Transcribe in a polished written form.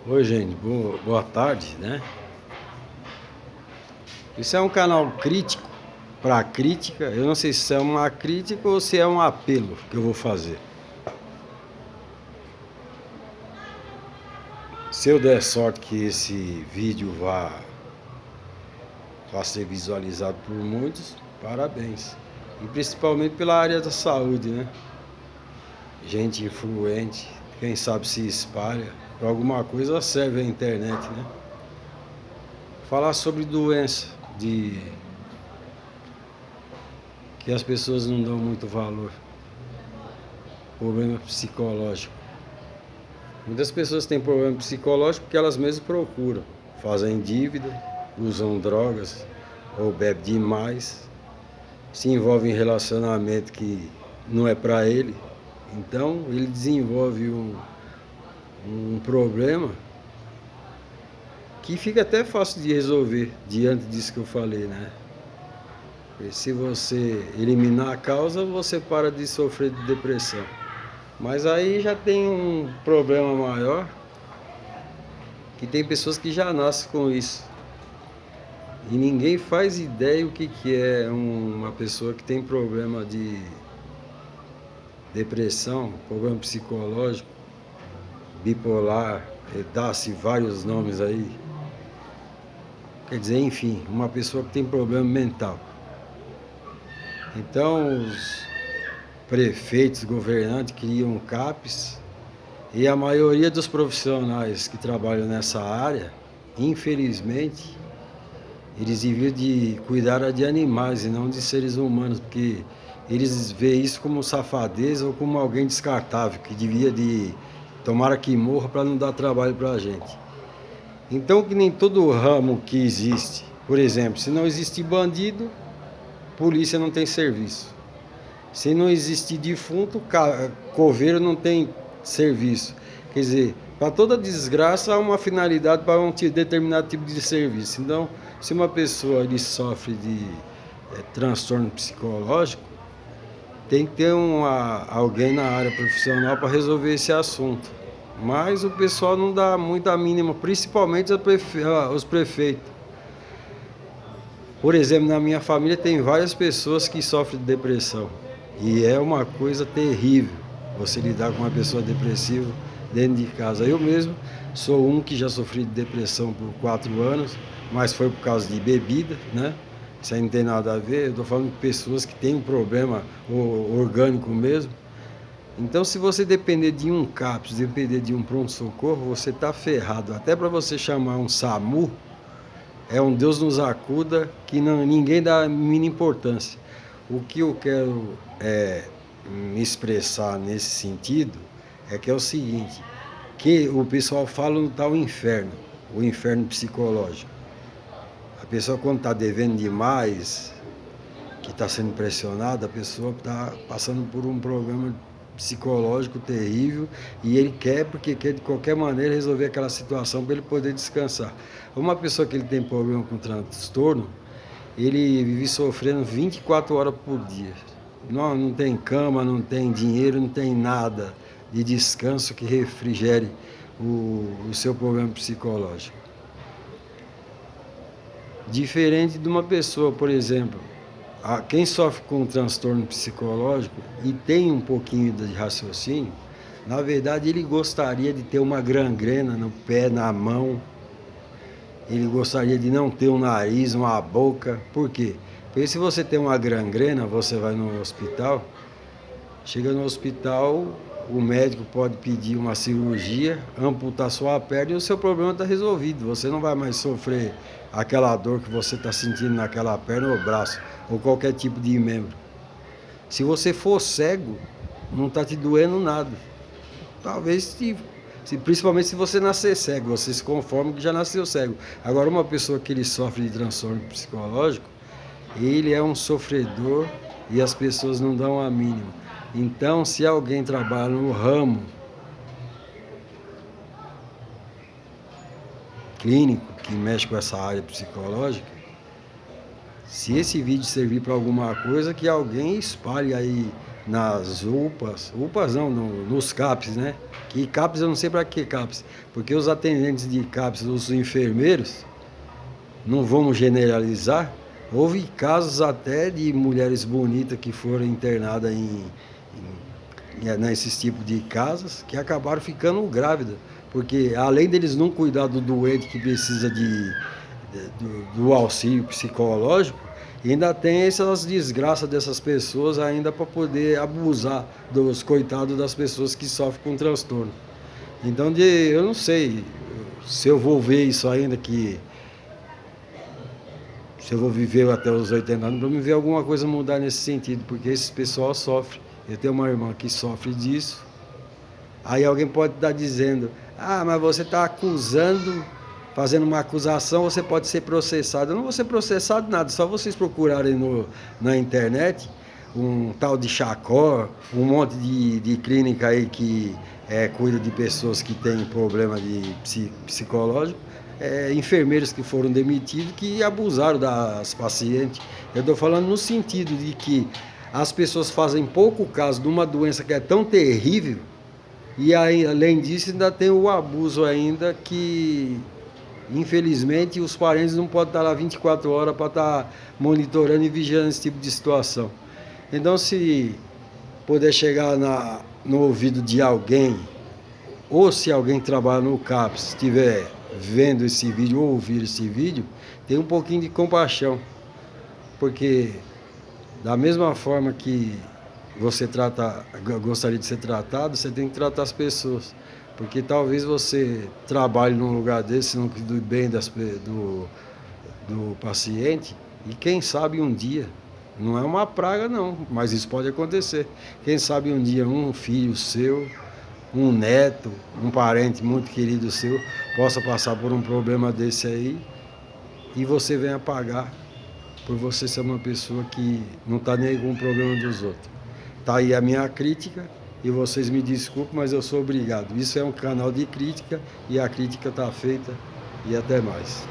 Oi, gente, boa tarde, né? Isso é um canal crítico para crítica. Eu não sei se é uma crítica ou se é um apelo que eu vou fazer. Se eu der sorte que esse vídeo vá ser visualizado por muitos, parabéns. E principalmente pela área da saúde, né? Gente influente, quem sabe se espalha. Para alguma coisa serve a internet, né? Falar sobre doença que as pessoas não dão muito valor. Problema psicológico. Muitas pessoas têm problema psicológico porque elas mesmas procuram. Fazem dívida, usam drogas ou bebem demais, se envolvem em relacionamento que não é para ele. Então ele desenvolve um problema que fica até fácil de resolver diante disso que eu falei, né? E se você eliminar a causa, você para de sofrer de depressão. Mas aí já tem um problema maior, que tem pessoas que já nascem com isso. E ninguém faz ideia o que é uma pessoa que tem problema de depressão, problema psicológico, bipolar, dá-se vários nomes aí. Quer dizer, enfim, uma pessoa que tem problema mental. Então os prefeitos, governantes criam CAPs e a maioria dos profissionais que trabalham nessa área, infelizmente, eles deviam de cuidar de animais e não de seres humanos, porque eles veem isso como safadeza ou como alguém descartável, que devia de tomara que morra para não dar trabalho para a gente. Então, que nem todo ramo que existe, por exemplo, se não existe bandido, polícia não tem serviço. Se não existir defunto, coveiro não tem serviço. Quer dizer, para toda desgraça há uma finalidade para um determinado tipo de serviço. Então, se uma pessoa ele sofre de transtorno psicológico, tem que ter alguém na área profissional para resolver esse assunto. Mas o pessoal não dá muita mínima, principalmente os prefeitos. Por exemplo, na minha família tem várias pessoas que sofrem de depressão. E é uma coisa terrível você lidar com uma pessoa depressiva dentro de casa. Eu mesmo sou um que já sofri de depressão por 4 anos, mas foi por causa de bebida, né? Isso aí não tem nada a ver. Eu estou falando de pessoas que têm um problema orgânico mesmo. Então, se você depender de um CAPS, depender de um pronto-socorro, você está ferrado. Até para você chamar um SAMU, é um Deus nos acuda que ninguém dá a mínima importância. O que eu quero me expressar nesse sentido é que é o seguinte, que o pessoal fala no tal inferno, o inferno psicológico. A pessoa quando está devendo demais, que está sendo pressionada, a pessoa está passando por um problema psicológico terrível e ele quer, porque quer de qualquer maneira resolver aquela situação para ele poder descansar. Uma pessoa que ele tem problema com transtorno, ele vive sofrendo 24 horas por dia. Não tem cama, não tem dinheiro, não tem nada de descanso que refrigere o seu problema psicológico. Diferente de uma pessoa, por exemplo, quem sofre com um transtorno psicológico e tem um pouquinho de raciocínio, na verdade ele gostaria de ter uma gangrena no pé, na mão, ele gostaria de não ter um nariz, uma boca. Por quê? Porque se você tem uma gangrena, você vai no hospital, chega no hospital, o médico pode pedir uma cirurgia, amputar sua perna e o seu problema está resolvido. Você não vai mais sofrer aquela dor que você está sentindo naquela perna ou braço, ou qualquer tipo de membro. Se você for cego, não está te doendo nada. Talvez, principalmente se você nascer cego, você se conforma que já nasceu cego. Agora, uma pessoa que ele sofre de transtorno psicológico, ele é um sofredor e as pessoas não dão a mínima. Então, se alguém trabalha no ramo clínico que mexe com essa área psicológica, se esse vídeo servir para alguma coisa, que alguém espalhe aí nas UPAs não, nos CAPs, né? Que CAPs eu não sei para que CAPs, porque os atendentes de CAPs, os enfermeiros, não vamos generalizar, houve casos até de mulheres bonitas que foram internadas nesses tipos de casas, que acabaram ficando grávidas, porque além deles não cuidar do doente que precisa do auxílio psicológico, ainda tem essas desgraças dessas pessoas ainda para poder abusar dos coitados das pessoas que sofrem com transtorno. Então eu não sei se eu vou ver isso ainda, que se eu vou viver até os 80 anos, para me ver alguma coisa mudar nesse sentido, porque esse pessoal sofre. Eu tenho uma irmã que sofre disso. Aí alguém pode estar dizendo, ah, mas você está acusando, fazendo uma acusação, você pode ser processado. Eu não vou ser processado nada, só vocês procurarem na internet um tal de Chacor, um monte de clínica aí que cuida de pessoas que têm problema psicológico, enfermeiros que foram demitidos, que abusaram das pacientes. Eu estou falando no sentido de que as pessoas fazem pouco caso de uma doença que é tão terrível, e aí, além disso ainda tem o abuso ainda, que infelizmente os parentes não podem estar lá 24 horas para estar monitorando e vigiando esse tipo de situação. Então, se puder chegar no ouvido de alguém, ou se alguém que trabalha no CAPS estiver vendo esse vídeo ou ouvir esse vídeo, tem um pouquinho de compaixão, porque da mesma forma que você gostaria de ser tratado, você tem que tratar as pessoas. Porque talvez você trabalhe num lugar desse, não cuide bem do paciente, e quem sabe um dia, não é uma praga não, mas isso pode acontecer. Quem sabe um dia um filho seu, um neto, um parente muito querido seu, possa passar por um problema desse aí, e você venha pagar por você ser uma pessoa que não está nem com o problema dos outros. Tá aí a minha crítica, e vocês me desculpem, mas eu sou obrigado. Isso é um canal de crítica, e a crítica está feita, e até mais.